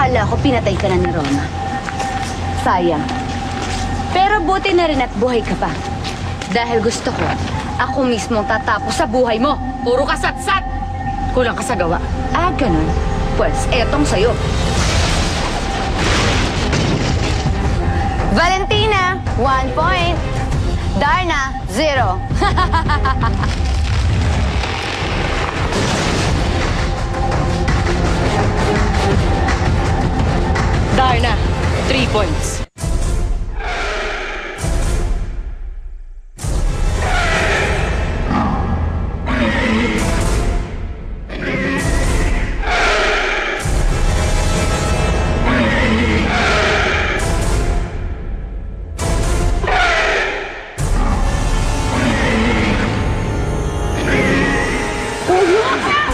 Akala ko pinatay ka na ni Roma. Sayang. Pero buti na rin at buhay ka pa. Dahil gusto ko, ako mismo tatapos sa buhay mo. Puro ka sat-sat! Kulang ka sa gawa. Ah, ganun. Pues, etong sa'yo. Valentina, 1 point. Darna, 0. Darna, 3 points.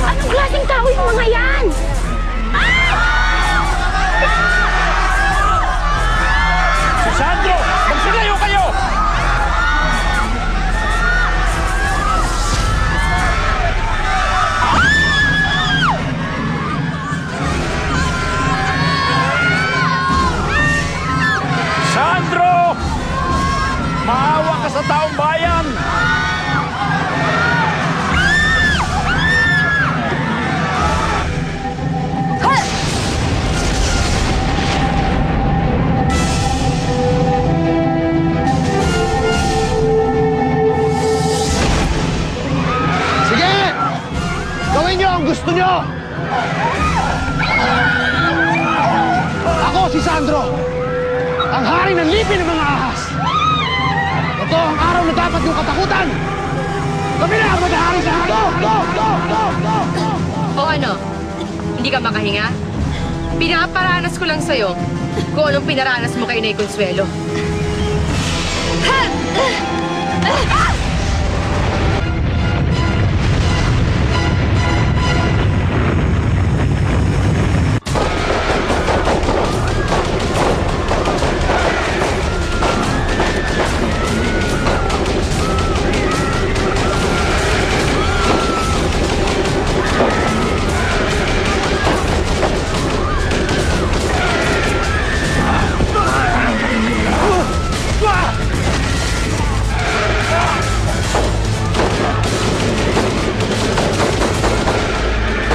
Anong klaseng tao yung mga yan? Sandro! Magsilayo kayo! Sandro! Maawa ka sa taong bayan! Sige! Gawin niyo ang gusto niyo! Ako si Sandro, ang hari ng lipi ng mga ahas. Ito ang araw na dapat yung katakutan. Kami na ang maghahari sa hari. Go! O ano? Hindi ka makahinga? Pinaparanas ko lang sa'yo kung anong pinaranas mo kay Nay Consuelo.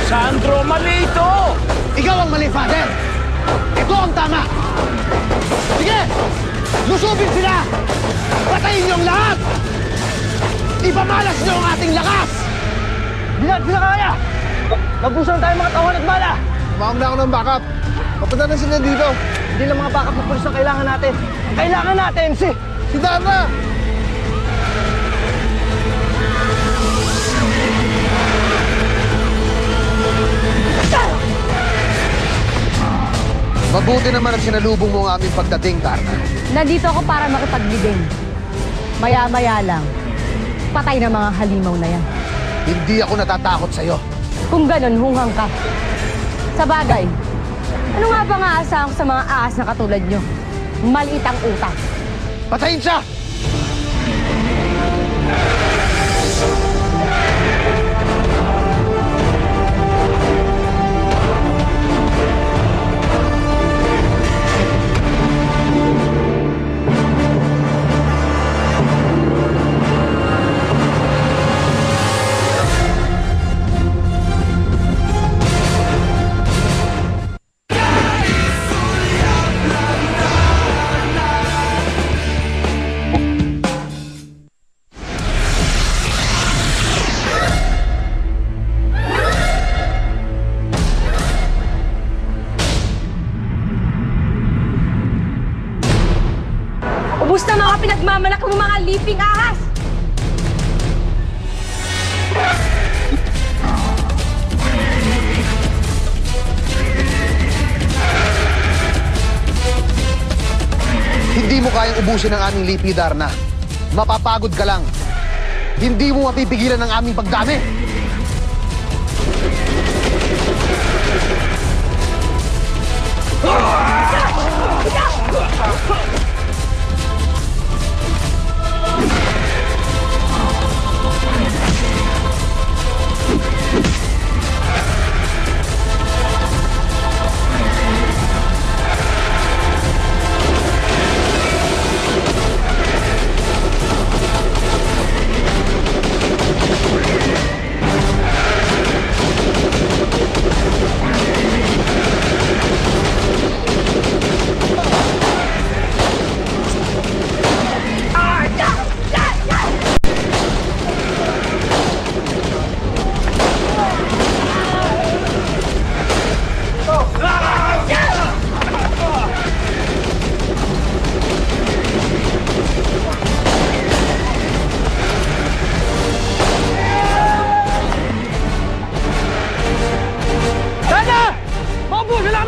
Sandro, mali ito! Ikaw ang mali, Father. Ito ang tama. Sige! Lusubin sila! Patayin niyo ang lahat! Ipamalas niyo ang ating lakas! Hindi natin sila kaya! Magbusan tayo mga tawhan at bala! Tumawag na ako ng backup. Papunta na sila dito. Hindi lang mga backup na pulis ang kailangan natin. Ang kailangan natin si Darna! Mabuti naman at sinalubong mo ang aming pagdating, Darna. Nandito ako para makipaglibing. Maya-maya lang, patay na mga halimaw na yan. Hindi ako natatakot sa'yo. Kung ganun, hunghang ka. Sa bagay, ano nga ba nga aasahan ko sa mga ahas na katulad nyo? Maliit ang utak. Patayin siya! Ubus na mga pinagmamalak ng mga liping ahas! Hindi mo kayang ubusin ang aming lipi, Darna. Mapapagod ka lang. Hindi mo mapipigilan ang aming pagdami.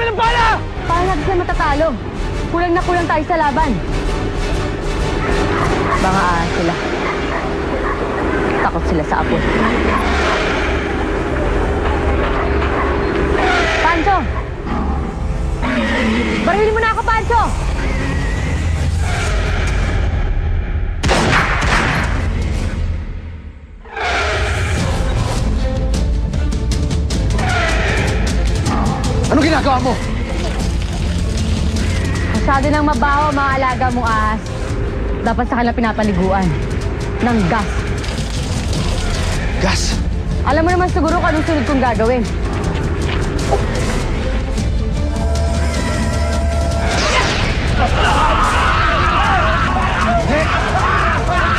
ng bala! Paano natin sila matatalo? Kulang na kulang tayo sa laban. Mga ahas sila. Takot sila sa apoy. Pancho! Barilin mo na ako, Pancho! Anong ginagawa mo? Masyado nang mabaho ang mga alaga mong ahas. Dapat sa kanila pinapaliguan. Ng gas. Gas? Alam mo naman siguro kung anong sunod kong gagawin.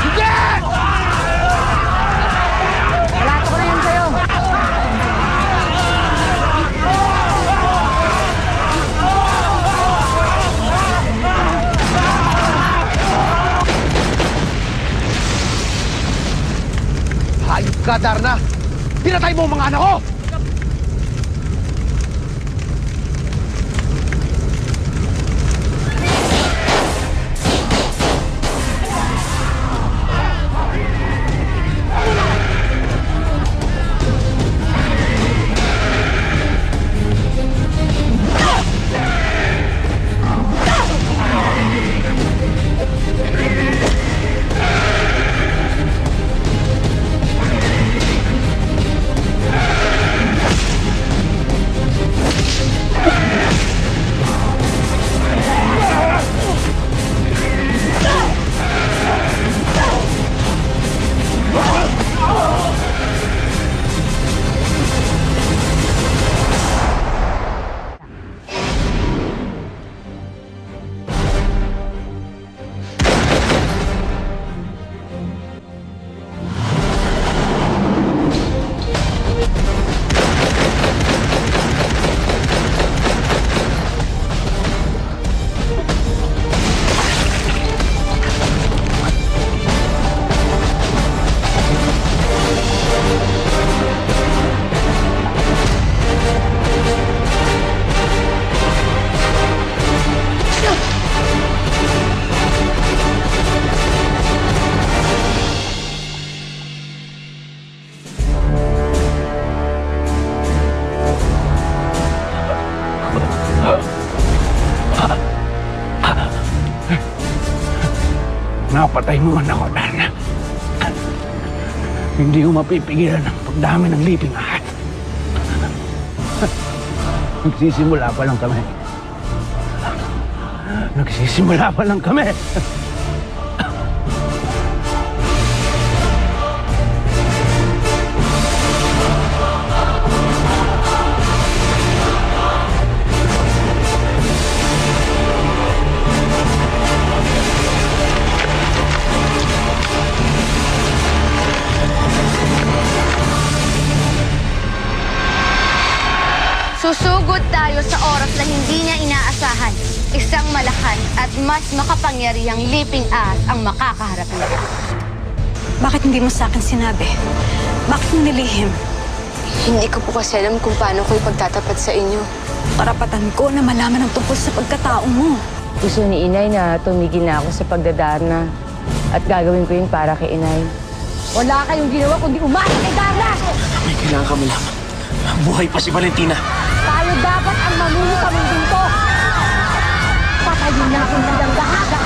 Hindi! Wala ko na yan sa'yo. Hayop ka, Darna! Pinatay mo ang mga anak ko! Napatay mo man ako, Darna. Hindi ko mapipigilan ang pagdami ng liping ahas. Nagsisimula pa lang kami. Nagsisimula pa lang kami. Susugod tayo sa oras na hindi niya inaasahan. Isang malakas at mas makapangyarihang liping ahas ang makakaharap niya. Bakit hindi mo sa akin sinabi? Bakit mo nilihim? Hindi ko po kasi alam kung paano ko ipagtatapat sa inyo. Karapatan ko na malaman ang tungkol sa pagkatao mo. Gusto ni Inay na tumigil na ako sa pagdadarna. At gagawin ko yun para kay Inay. Wala kayong ginawa kundi umasa kay Darna! May kailangan kami lang. Buhay pa si Valentina. Tayo dapat ang mamuno sa mundong to. Patayin natin silang lahat.